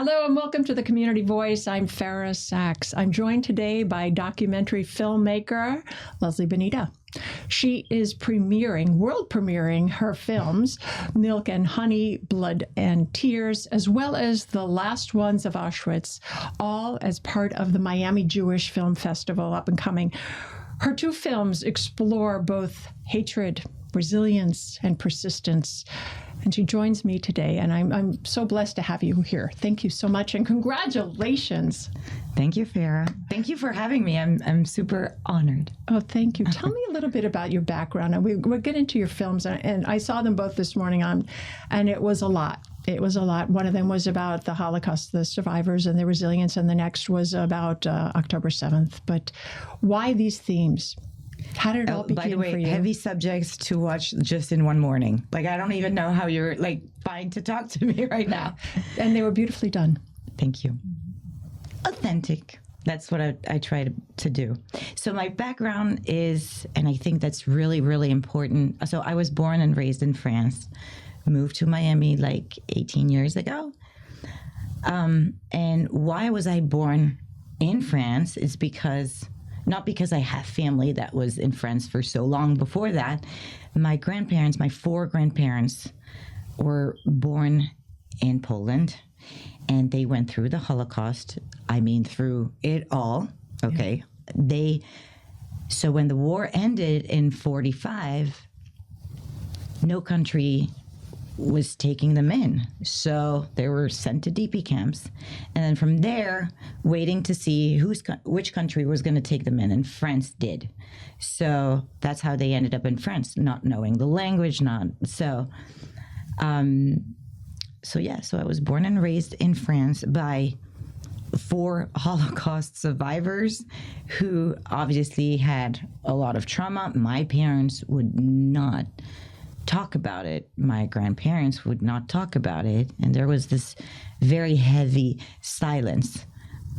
Hello and welcome to the Community Voice. I'm Fara Sax. I'm joined today by documentary filmmaker Leslie Benitah. She is world premiering her films, Milk and Honey, Blood and Tears, as well as The Last Ones of Auschwitz, all as part of the Miami Jewish Film Festival up and coming. Her two films explore both hatred, resilience, and persistence. And she joins me today, and I'm so blessed to have you here. Thank you so much, and congratulations. Thank you, Farah. Thank you for having me. I'm super honored. Oh, thank you. Tell me a little bit about your background. And we'll get into your films, and I saw them both this morning and it was a lot. It was a lot. One of them was about the Holocaust, the survivors and the resilience, and the next was about October 7th. But why these themes? How did it all begin by the way, for you? heavy subjects to watch just in one morning. Like, I don't even know how you're fine to talk to me right now. And they were beautifully done. Thank you. Authentic. That's what I try to do. So my background is, and I think that's really, really important. So I was born and raised in France, moved to Miami 18 years ago. And why was I born in France is not because I have family that was in France for so long before that. My four grandparents were born in Poland, and they went through the Holocaust. I mean, through it all. Okay. Yeah. So when the war ended in 1945, no country was taking them in. So they were sent to DP camps. And then from there, waiting to see which country was going to take them in. And France did. So that's how they ended up in France, not knowing the language, So I was born and raised in France by 4 Holocaust survivors who obviously had a lot of trauma. My parents would not talk about it. My grandparents would not talk about it. And there was this very heavy silence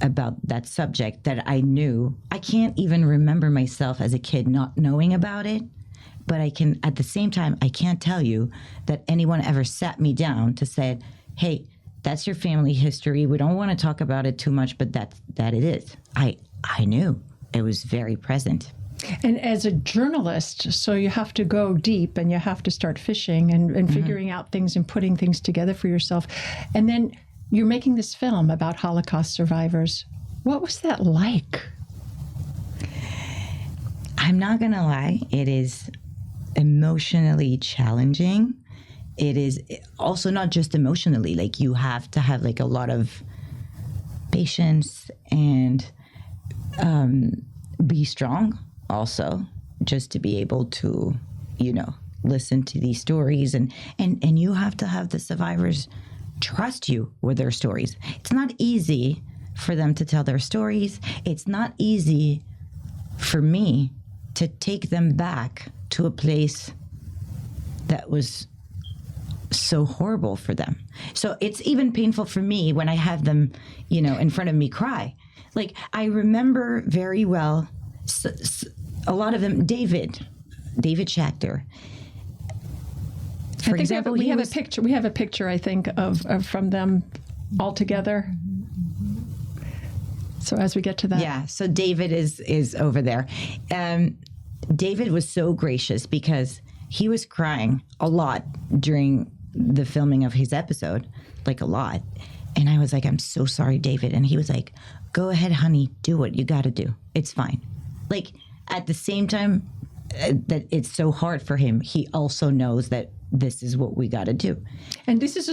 about that subject that I knew. I can't even remember myself as a kid not knowing about it. But at the same time, I can't tell you that anyone ever sat me down to say, hey, that's your family history. We don't want to talk about it too much, but that it is. I knew. It was very present. And as a journalist, so you have to go deep and you have to start fishing and figuring out things and putting things together for yourself. And then you're making this film about Holocaust survivors. What was that like? I'm not going to lie. It is emotionally challenging. It is also not just emotionally. You have to have a lot of patience and be strong. Also, just to be able to, listen to these stories and you have to have the survivors trust you with their stories. It's not easy for them to tell their stories. It's not easy for me to take them back to a place that was so horrible for them. So it's even painful for me when I have them, in front of me cry. I remember very well a lot of them. David Schachter, for example, we have a picture, I think, of from them all together. So as we get to that, yeah. So David is over there. David was so gracious because he was crying a lot during the filming of his episode, a lot. And I was like, I'm so sorry, David. And he was like, go ahead, honey, do what you got to do. It's fine. At the same time that it's so hard for him, he also knows that this is what we got to do. And this is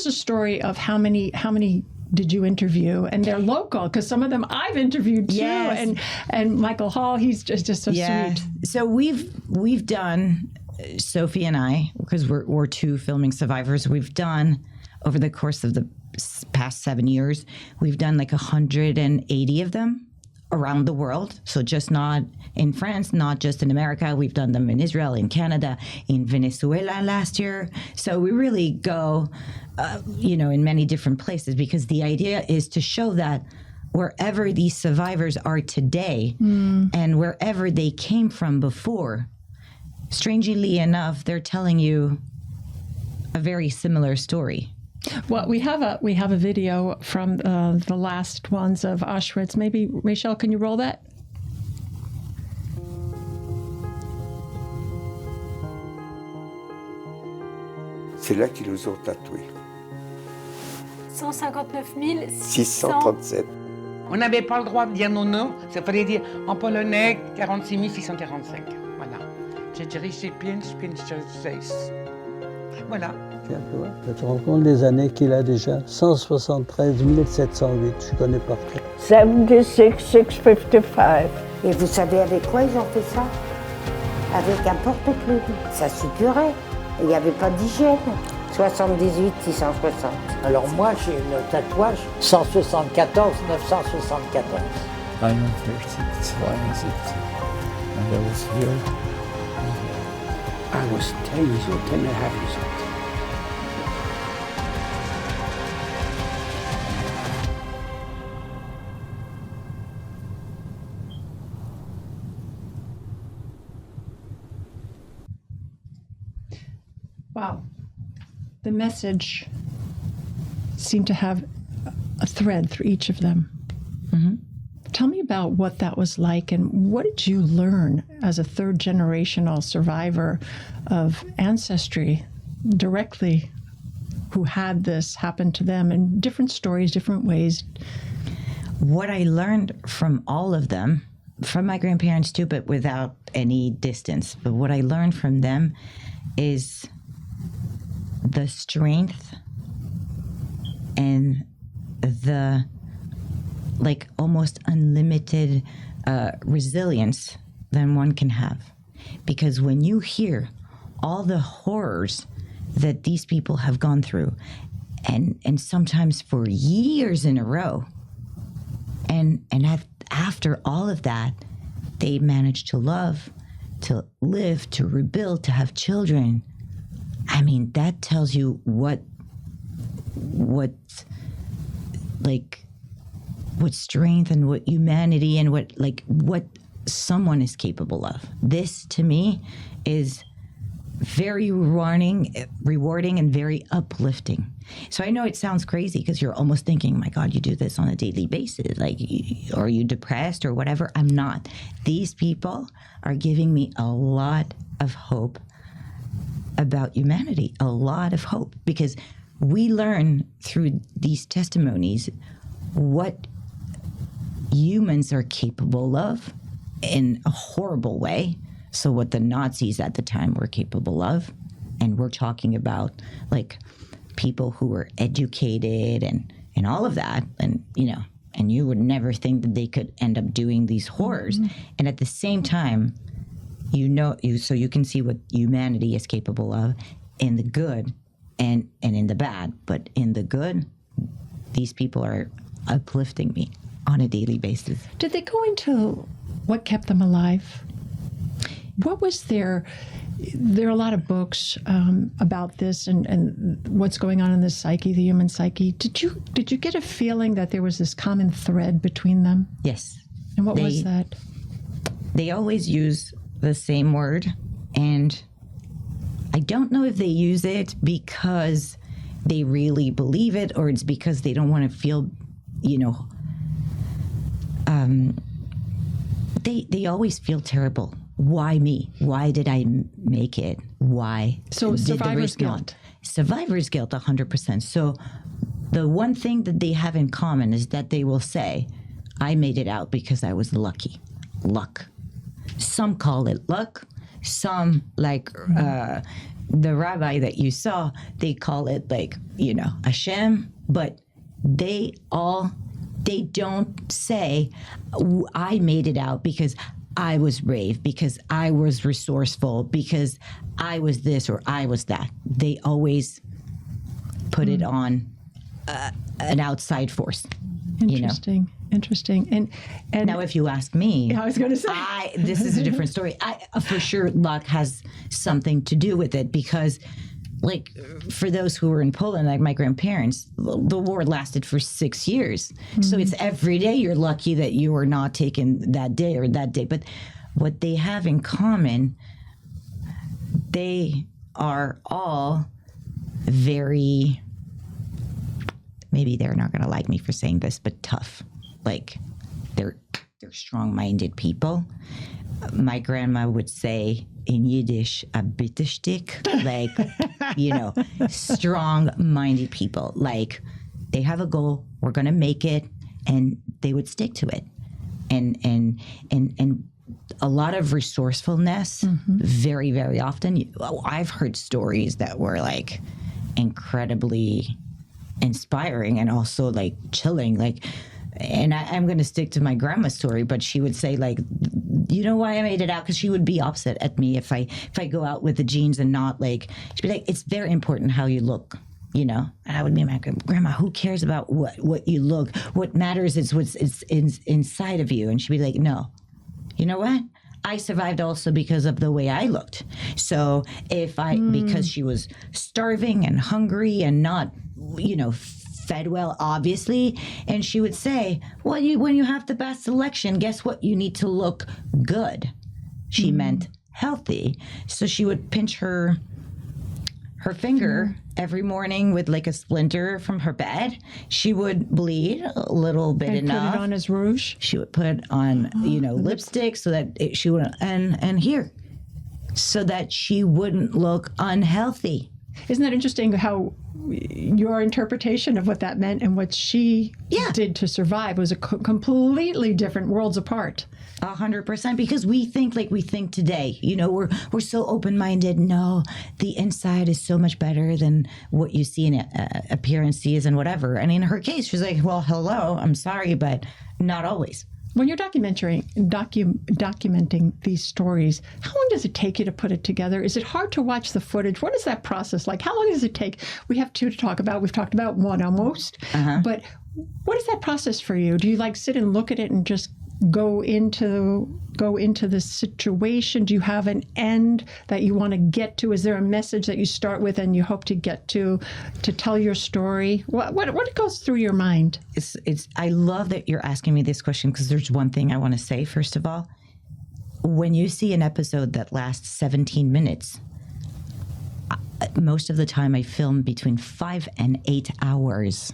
a story of how many did you interview? And they're local, because some of them I've interviewed too. Yes. And Michael Hall, he's just so sweet. So we've done, Sophie and I, because we're 2 filming survivors, we've done over the course of the past 7 years, we've done 180 of them around the world. So just not in France, not just in America. We've done them in Israel, in Canada, in Venezuela last year. So we really go, in many different places, because the idea is to show that wherever these survivors are today and wherever they came from before, strangely enough, they're telling you a very similar story. Well, we have a video from the last ones of Auschwitz. Maybe, Rachel, can you roll that? C'est là qu'ils nous ont tatoués. 159 637. On n'avait pas le droit de dire nos noms, ça fallait dire en polonais 46 645. Voilà. Voilà. Tu te rends compte des années qu'il a déjà? 173 708, je connais par cœur. 76 655. Et vous savez avec quoi ils ont fait ça? Avec un porte-clés. Ça suppurait. Il n'y avait pas d'hygiène. 78 660. Alors moi j'ai le tatouage 174 974. 41, 72. And I was here. I was 10 years old, 10 and a half years old. Wow. The message seemed to have a thread through each of them. Mm-hmm. Tell me about what that was like, and what did you learn as a third generational survivor of ancestry directly who had this happen to them in different stories, different ways? What I learned from all of them, from my grandparents too, but without any distance, but what I learned from them is the strength and the like almost unlimited resilience that one can have. Because when you hear all the horrors that these people have gone through, and sometimes for years in a row, and after all of that, they managed to love, to live, to rebuild, to have children. I mean, that tells you what strength and what humanity and what someone is capable of. This, to me, is very rewarding and very uplifting. So I know it sounds crazy because you're almost thinking, my God, you do this on a daily basis. Like, are you depressed or whatever? I'm not. These people are giving me a lot of hope about humanity, a lot of hope, because we learn through these testimonies what humans are capable of in a horrible way. So what the Nazis at the time were capable of, and we're talking about like people who were educated and all of that, and and you would never think that they could end up doing these horrors. Mm-hmm. And at the same time, so you can see what humanity is capable of in the good and in the bad. But in the good, these people are uplifting me on a daily basis. Did they go into what kept them alive? What was there are a lot of books about this and what's going on in the psyche, the human psyche. Did you get a feeling that there was this common thread between them? Yes. And what was that? They always use the same word, and I don't know if they use it because they really believe it or it's because they don't want to feel, they always feel terrible. Why me? Why did I make it? Why? So survivor's guilt. Survivor's guilt, 100%. So the one thing that they have in common is that they will say, I made it out because I was lucky. Luck. Some call it luck. Some, like the rabbi that you saw, they call it like, Hashem. But they don't say, I made it out because I was brave, because I was resourceful, because I was this or I was that. They always put it on an outside force. Interesting. Interesting. And now, if you ask me, I was going to say, this is a different story. For sure, luck has something to do with it because, like, for those who were in Poland, like my grandparents, the war lasted for 6 years. Mm-hmm. So it's every day you're lucky that you were not taken that day or that day. But what they have in common, they are all very maybe they're not going to like me for saying this, but tough. Like they're strong-minded people. My grandma would say in Yiddish, a bitterstick, like, strong-minded people. Like they have a goal, we're going to make it, and they would stick to it. And a lot of resourcefulness, very, very often. I've heard stories that were like incredibly inspiring and also like chilling. Like, and I'm going to stick to my grandma's story, but she would say like, you know why I made it out? Because she would be upset at me if I go out with the jeans and not like, she'd be like, it's very important how you look. And I would be like, Grandma, who cares about what you look? What matters is what's inside of you. And she'd be like, no, you know what? I survived also because of the way I looked. So because she was starving and hungry and not, fed well, obviously. And she would say, well, when you have the best selection, guess what? You need to look good. She meant healthy. So she would pinch her finger every morning with like a splinter from her bed. She would bleed a little bit and enough. Put it on as rouge. She would put on, lipstick so that she wouldn't, and here, so that she wouldn't look unhealthy. Isn't that interesting how your interpretation of what that meant and what she did to survive was completely different worlds apart? 100%, because we think like we think today. We're so open-minded. No, the inside is so much better than what you see in appearances and whatever. And in her case, she's like, well, hello, I'm sorry, but not always. When you're documenting these stories, how long does it take you to put it together? Is it hard to watch the footage? What is that process like? How long does it take? We have two to talk about. We've talked about one almost. But what is that process for you? Do you like sit and look at it and just go into the situation? Do you have an end that you want to get to? Is there a message that you start with and you hope to get to tell your story? What goes through your mind? I love that you're asking me this question, because there's one thing I want to say. First of all, when you see an episode that lasts 17 minutes, most of the time I film between 5 and 8 hours.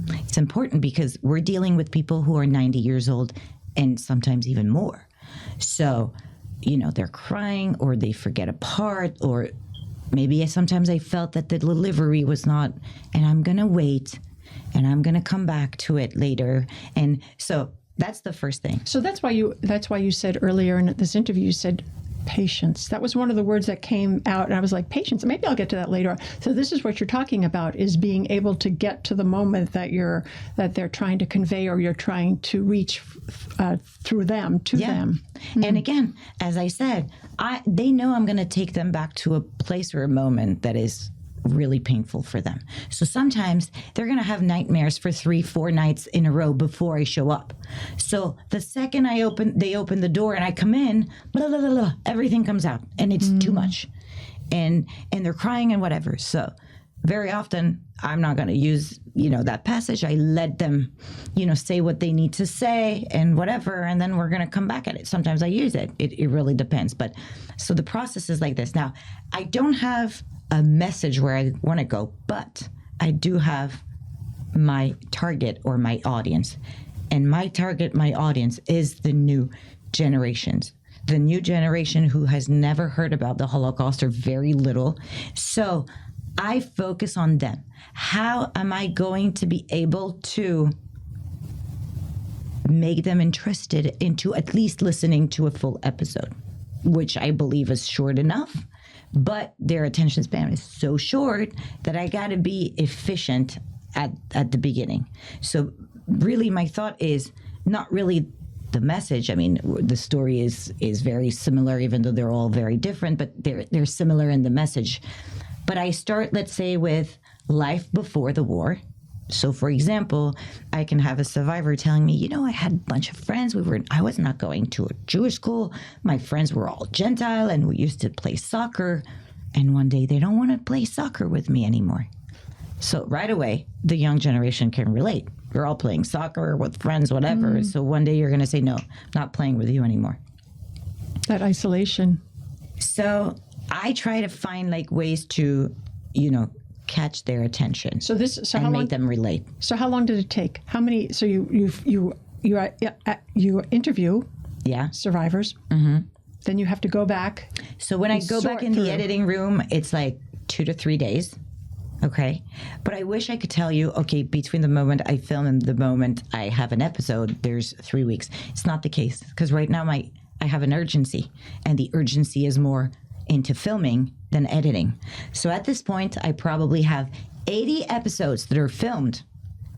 It's important because we're dealing with people who are 90 years old and sometimes even more. So, they're crying or they forget a part, or maybe sometimes I felt that the delivery was not, and I'm going to wait and I'm going to come back to it later. And so that's the first thing. So that's why you said earlier in this interview, you said patience. That was one of the words that came out, and I was like, patience. Maybe I'll get to that later. So this is what you're talking about, is being able to get to the moment that they're trying to convey, or you're trying to reach through them to them. And again, as I said, they know I'm going to take them back to a place or a moment that is really painful for them. So sometimes they're going to have nightmares for 3-4 nights in a row before I show up. So the second they open the door and I come in, blah, blah, blah, blah, everything comes out, and it's too much. And they're crying and whatever. So very often I'm not going to use, that passage. I let them, say what they need to say and whatever, and then we're going to come back at it. Sometimes I use it. It really depends. But so the process is like this. Now, I don't have a message where I want to go, but I do have my target or my audience. And my audience is the new generations. The new generation who has never heard about the Holocaust or very little. So I focus on them. How am I going to be able to make them interested into at least listening to a full episode, which I believe is short enough, but their attention span is so short that I got to be efficient at the beginning. So really my thought is not really the message. I mean, the story is very similar, even though they're all very different, but they're similar in the message. But I start, let's say, with life before the war. So, for example, I can have a survivor telling me, I had a bunch of friends. I was not going to a Jewish school. My friends were all Gentile, and we used to play soccer. And one day they don't want to play soccer with me anymore. So right away, the young generation can relate. You're all playing soccer with friends, whatever. So one day you're going to say, no, not playing with you anymore. That isolation. So I try to find ways to, catch their attention. So how and long make them relate. So how long did it take? How many? So you interview Yeah. survivors. Mm-hmm. Then you have to go back. So when I go back in the editing room, it's like 2 to 3 days. Okay. But I wish I could tell you, okay, between the moment I film and the moment I have an episode, there's 3 weeks. It's not the case, because right now I have an urgency, and the urgency is more into filming than editing. So at this point, I probably have 80 episodes that are filmed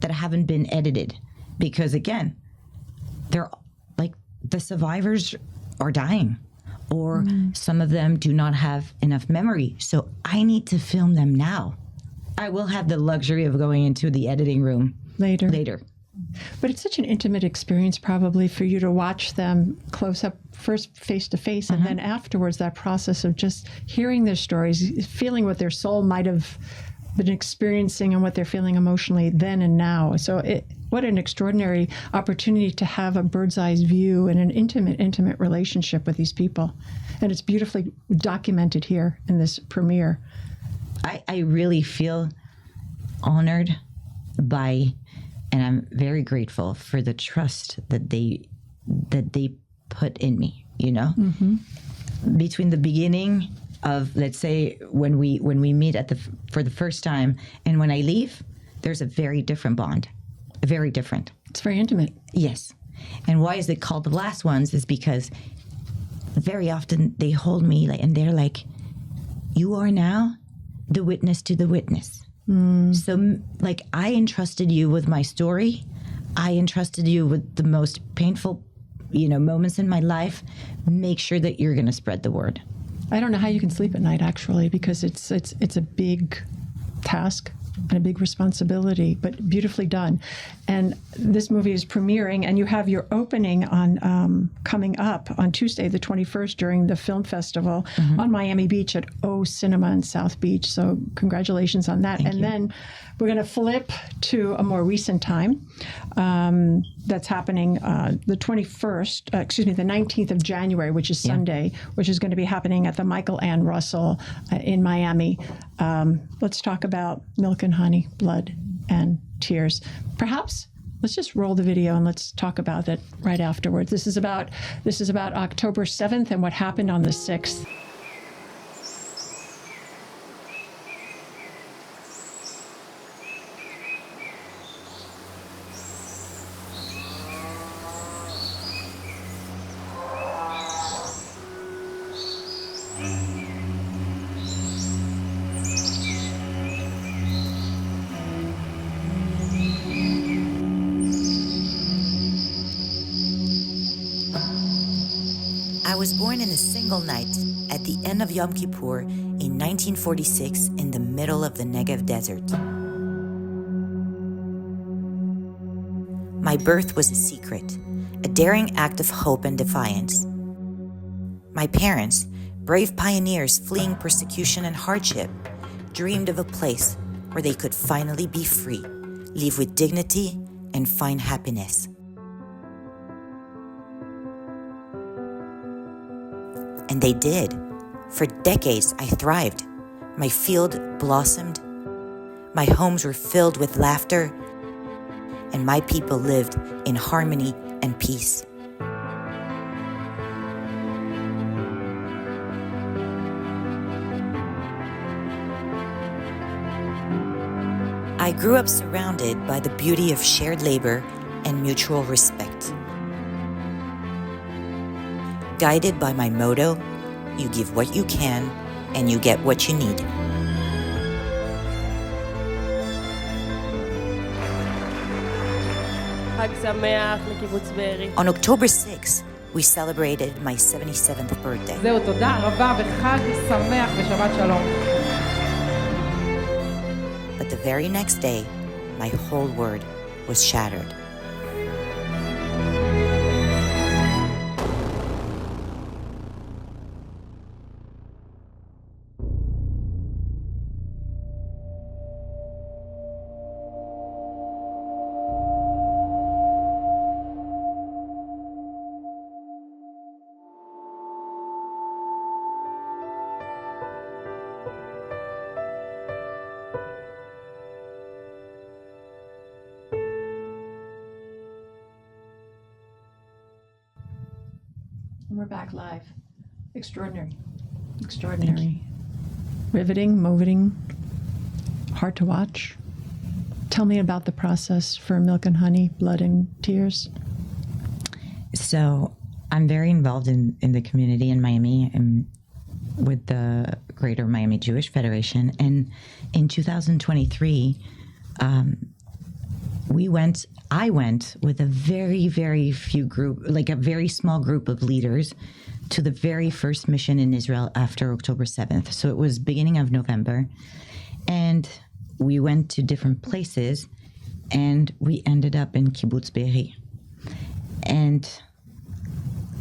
that haven't been edited, because again, they're like, the survivors are dying, or some of them do not have enough memory. So I need to film them now. I will have the luxury of going into the editing room later. But it's such an intimate experience, probably, for you to watch them close up, first face to face, and then afterwards that process of just hearing their stories, feeling what their soul might have been experiencing and what they're feeling emotionally then and now. So what an extraordinary opportunity to have a bird's eye view and an intimate relationship with these people. And it's beautifully documented here in this premiere. I really feel honored by, and I'm very grateful for the trust that they put in me, you know? Mm-hmm. Between the beginning of, let's say, when we meet for the first time and when I leave, there's a very different bond. Very different. It's very intimate. Yes. And why is it called The Last Ones is because very often they hold me and they're like, you are now the witness to the witness. So like, I entrusted you with my story. I entrusted you with the most painful, moments in my life. Make sure that you're going to spread the word. I don't know how you can sleep at night, actually, because it's a big task and a big responsibility, but beautifully done. And this movie is premiering, and you have your opening on coming up on Tuesday, the 21st, during the film festival on Miami Beach at O Cinema in South Beach. So congratulations on that. Thank you. Then we're going to flip to a more recent time that's happening the 19th of January, which is Sunday, which is going to be happening at the Michael Ann Russell in Miami. Let's talk about Milk and Honey, Blood and Tears. Perhaps let's just roll the video and let's talk about it right afterwards. This is about October 7th and what happened on the 6th. I was born in a single night at the end of Yom Kippur in 1946 in the middle of the Negev desert. My birth was a secret, a daring act of hope and defiance. My parents, brave pioneers fleeing persecution and hardship, dreamed of a place where they could finally be free, live with dignity, and find happiness. And they did. For decades, I thrived. My field blossomed. My homes were filled with laughter. And my people lived in harmony and peace. I grew up surrounded by the beauty of shared labor and mutual respect. Guided by my motto, you give what you can and you get what you need. On October 6th, we celebrated my 77th birthday. זהו, תודה רבה וחג שמח ושבת שלום. But the very next day, my whole world was shattered. We're back live. Extraordinary. Extraordinary. Riveting, moving, hard to watch. Tell me about the process for Milk and Honey, Blood and Tears. So I'm very involved in the community in Miami and with the Greater Miami Jewish Federation. And in 2023, I went with a very, very few group, like a very small group of leaders to the very first mission in Israel after October 7th. So it was beginning of November. And we went to different places and we ended up in kibbutz Be'eri. And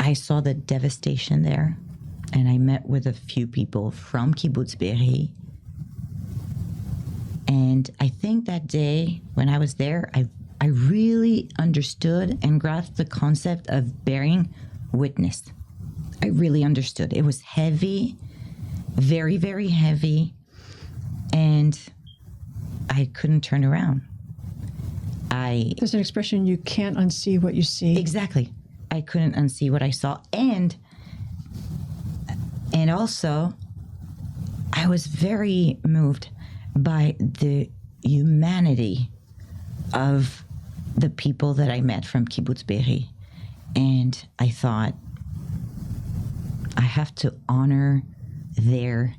I saw the devastation there. And I met with a few people from kibbutz Be'eri. And I think that day when I was there, I really understood and grasped the concept of bearing witness. I really understood. It was heavy, very, very heavy, and I couldn't turn around. There's an expression, you can't unsee what you see. Exactly. I couldn't unsee what I saw. And also, I was very moved by the humanity of the people that I met from kibbutz Be'eri. And I thought, I have to honor their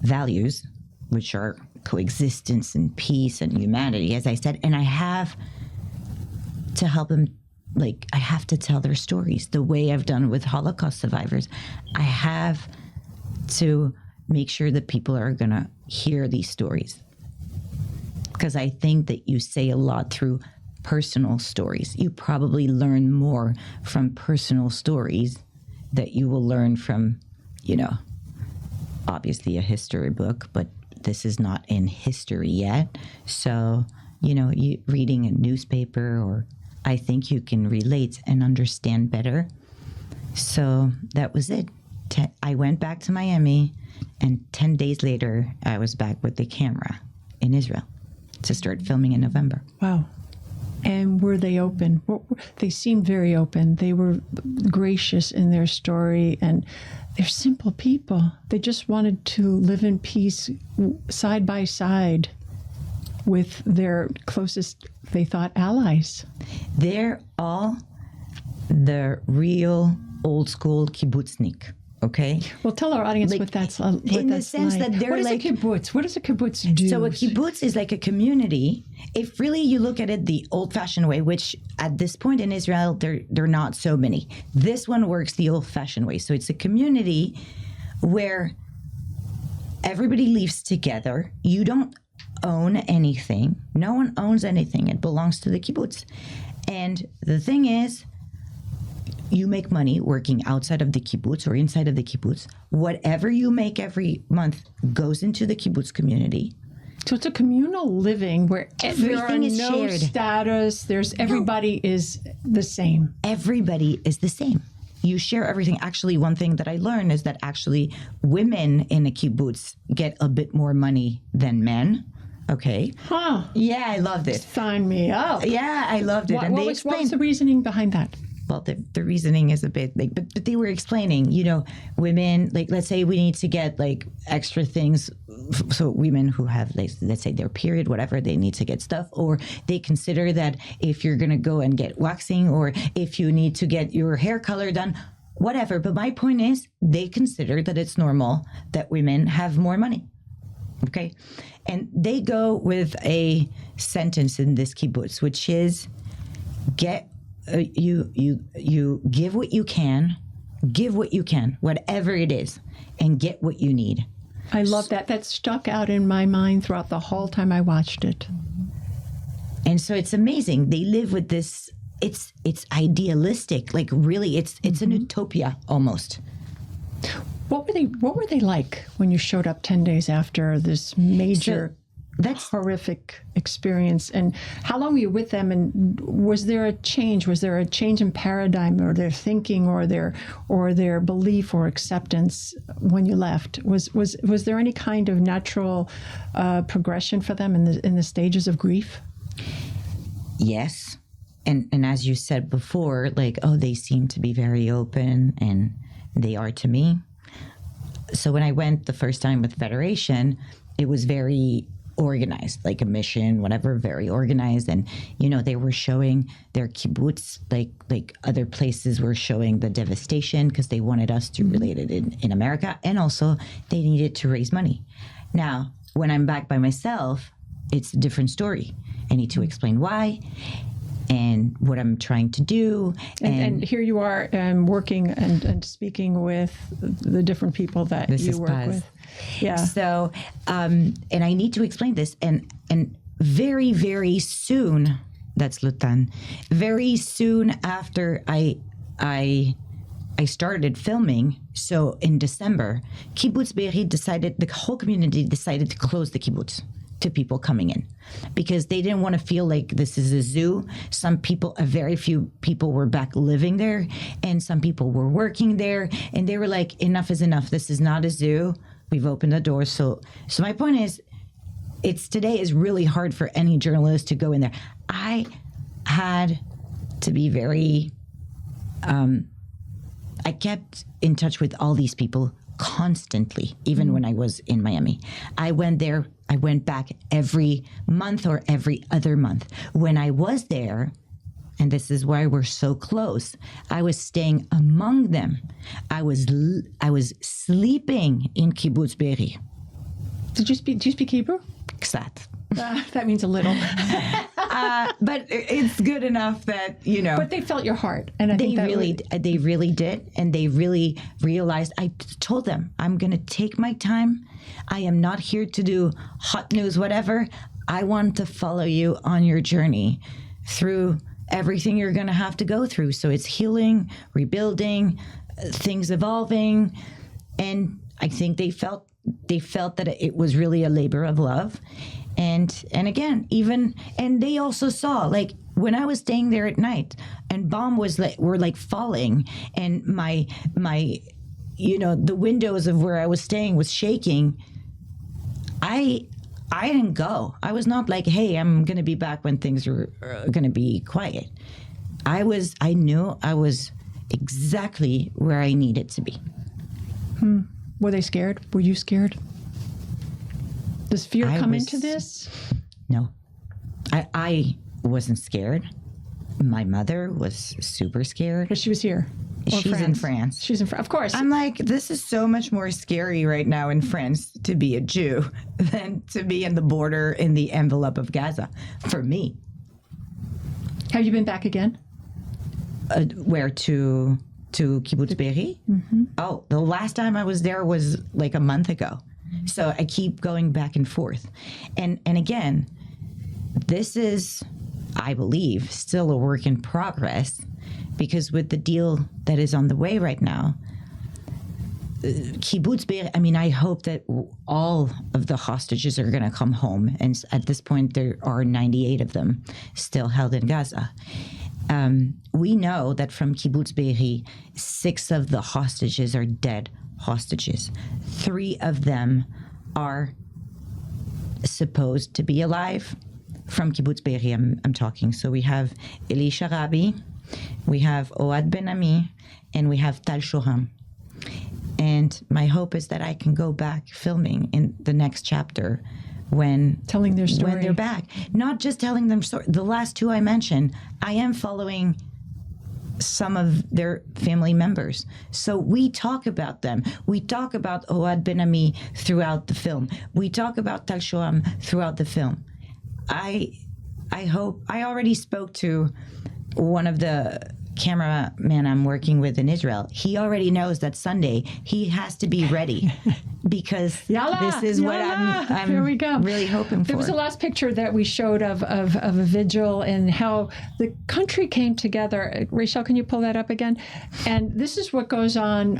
values, which are coexistence and peace and humanity, as I said, and I have to help them. Like, I have to tell their stories the way I've done with Holocaust survivors. I have to make sure that people are going to hear these stories. Because I think that you say a lot through personal stories. You probably learn more from personal stories that you will learn from, obviously a history book, but this is not in history yet. So, you reading a newspaper, or I think you can relate and understand better. So that was it. I went back to Miami, and 10 days later, I was back with the camera in Israel to start filming in November. Wow. And were they open? They seemed very open. They were gracious in their story, and they're simple people. They just wanted to live in peace side by side with their closest, they thought, allies. They're all the real old school kibbutznik. Okay. Well, tell our audience what that's like. In the sense that they're what is like a kibbutz? What does a kibbutz do? So a kibbutz is like a community. If really you look at it the old-fashioned way, which at this point in Israel they're not so many. This one works the old-fashioned way. So it's a community where everybody lives together. You don't own anything. No one owns anything. It belongs to the kibbutz. And the thing is, you make money working outside of the kibbutz or inside of the kibbutz. Whatever you make every month goes into the kibbutz community. So it's a communal living where everything is no shared. Status. Everybody is the same. Everybody is the same. You share everything. Actually, one thing that I learned is that actually women in a kibbutz get a bit more money than men. Okay. Huh. Yeah, I loved it. Sign me up. Yeah, I loved it. What was the reasoning behind that? Well, the reasoning is a bit like, but they were explaining, women, like, let's say we need to get like extra things. So women who have, like, let's say their period, whatever, they need to get stuff, or they consider that if you're going to go and get waxing, or if you need to get your hair color done, whatever. But my point is, they consider that it's normal that women have more money. Okay. And they go with a sentence in this kibbutz, which is you give what you can, whatever it is, and get what you need. I love that. That stuck out in my mind throughout the whole time I watched it. And so it's amazing. They live with this. It's idealistic. Like, really, it's an utopia almost. What were they like when you showed up 10 days after this major, horrific experience? And how long were you with them? And was there a change? Was there a change in paradigm, or their thinking, or their belief or acceptance when you left? Was there any kind of natural progression for them in the stages of grief? Yes. And as you said before, like, they seem to be very open, and they are to me. So when I went the first time with Federation, it was very organized, like a mission, whatever, very organized. And, they were showing their kibbutz, like other places were showing the devastation because they wanted us to relate it in America. And also they needed to raise money. Now, when I'm back by myself, it's a different story. I need to explain why and what I'm trying to do. And here you are working and speaking with the different people that you work with. Yeah. So, and I need to explain this. And very, very soon, that's Lutan, very soon after I started filming, so in December, Kibbutz Be'eri the whole community decided to close the kibbutz to people coming in because they didn't want to feel like this is a zoo. A very few people were back living there and some people were working there and they were like, enough is enough. This is not a zoo. We've opened the doors. So my point is, today is really hard for any journalist to go in there. I had to be very, I kept in touch with all these people constantly, even when I was in Miami. I went there. I went back every month or every other month. When I was there, and this is why we're so close, I was staying among them. I was sleeping in Kibbutz Be'eri. Do you speak Hebrew? Ksat. That means a little. But it's good enough that, But they felt your heart. And I think they really did. And they really realized, I told them, I'm going to take my time. I am not here to do hot news, whatever. I want to follow you on your journey through everything you're going to have to go through. So it's healing, rebuilding, things evolving. And I think they felt that it was really a labor of love. And again, and they also saw, like, when I was staying there at night and bombs were falling and my the windows of where I was staying was shaking, I didn't go. I was not like, hey, I'm going to be back when things are going to be quiet. I knew I was exactly where I needed to be. Were they scared? Were you scared? Does fear come into this? No. I wasn't scared. My mother was super scared. But she was here. She's in France. She's in France, of course. I'm like, this is so much more scary right now in France to be a Jew than to be in the border in the envelope of Gaza, for me. Have you been back again? Where to Kibbutz Be'eri? Mm-hmm. Oh, the last time I was there was like a month ago. So I keep going back and forth. And again, this is, I believe, still a work in progress, because with the deal that is on the way right now, Kibbutz Be'eri, I hope that all of the hostages are going to come home. And at this point, there are 98 of them still held in Gaza. We know that from Kibbutz Be'eri, 6 of the hostages are dead hostages. 3 of them are supposed to be alive. From Kibbutz Be'eri, I'm talking. So we have Eli Sharabi, we have Oad Ben Ami, and we have Tal Shoham. And my hope is that I can go back filming in the next chapter when telling their story, when they're back. Not just telling them story. The last 2 I mentioned, I am following some of their family members. So we talk about them. We talk about Oad Ben Ami throughout the film. We talk about Tal Shoham throughout the film. I hope, I already spoke to one of the cameramen I'm working with in Israel. He already knows that Sunday he has to be ready because this is what I'm Here we go. really hoping for. There was a last picture that we showed of a vigil and how the country came together. Rachel, can you pull that up again? And this is what goes on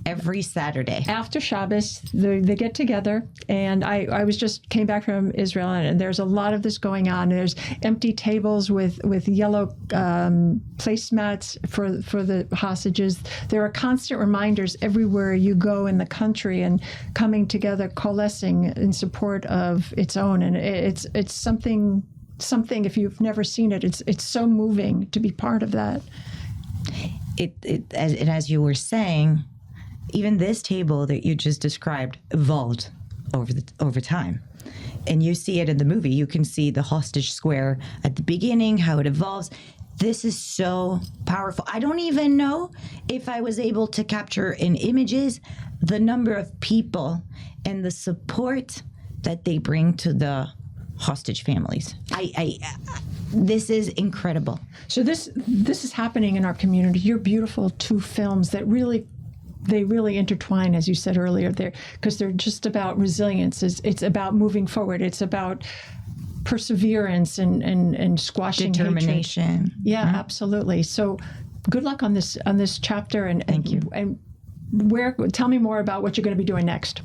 every Saturday. After Shabbos, they get together. And I came back from Israel, and there's a lot of this going on. There's empty tables with yellow placemats for the hostages. There are constant reminders everywhere you go in the country and coming together, coalescing in support of its own. And it's something, if you've never seen it, it's so moving to be part of that. as you were saying, even this table that you just described evolved over time. And you see it in the movie. You can see the hostage square at the beginning, how it evolves. This is so powerful. I don't even know if I was able to capture in images the number of people and the support that they bring to the hostage families. This is incredible. So this is happening in our community. Your beautiful two films that really intertwine, as you said earlier, because they're just about resilience. It's about moving forward. It's about perseverance and squashing determination. Hatred. Yeah, absolutely. So good luck on this chapter, and thank you. And tell me more about what you're going to be doing next.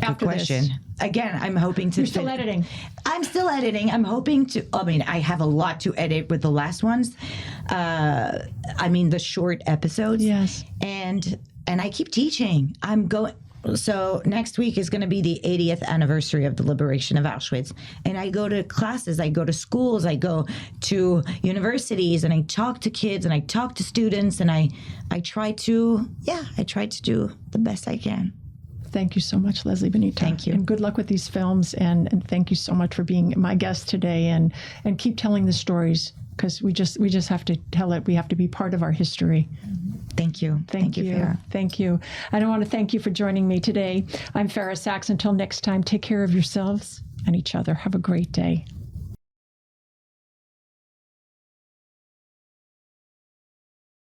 After Good question. This. Again, I'm hoping to. You're still editing. I'm still editing. I'm hoping to. I mean, I have a lot to edit with the last ones. The short episodes. Yes. And I keep teaching. So next week is going to be the 80th anniversary of the liberation of Auschwitz. And I go to classes, I go to schools, I go to universities, and I talk to kids and I talk to students, and I try to do the best I can. Thank you so much, Leslie Benitah. Thank you. And good luck with these films. And thank you so much for being my guest today. And keep telling the stories, because we just have to tell it. We have to be part of our history. Thank you. Thank you, Farah. Thank you. And I want to thank you for joining me today. I'm Fara Sax. Until next time, take care of yourselves and each other. Have a great day.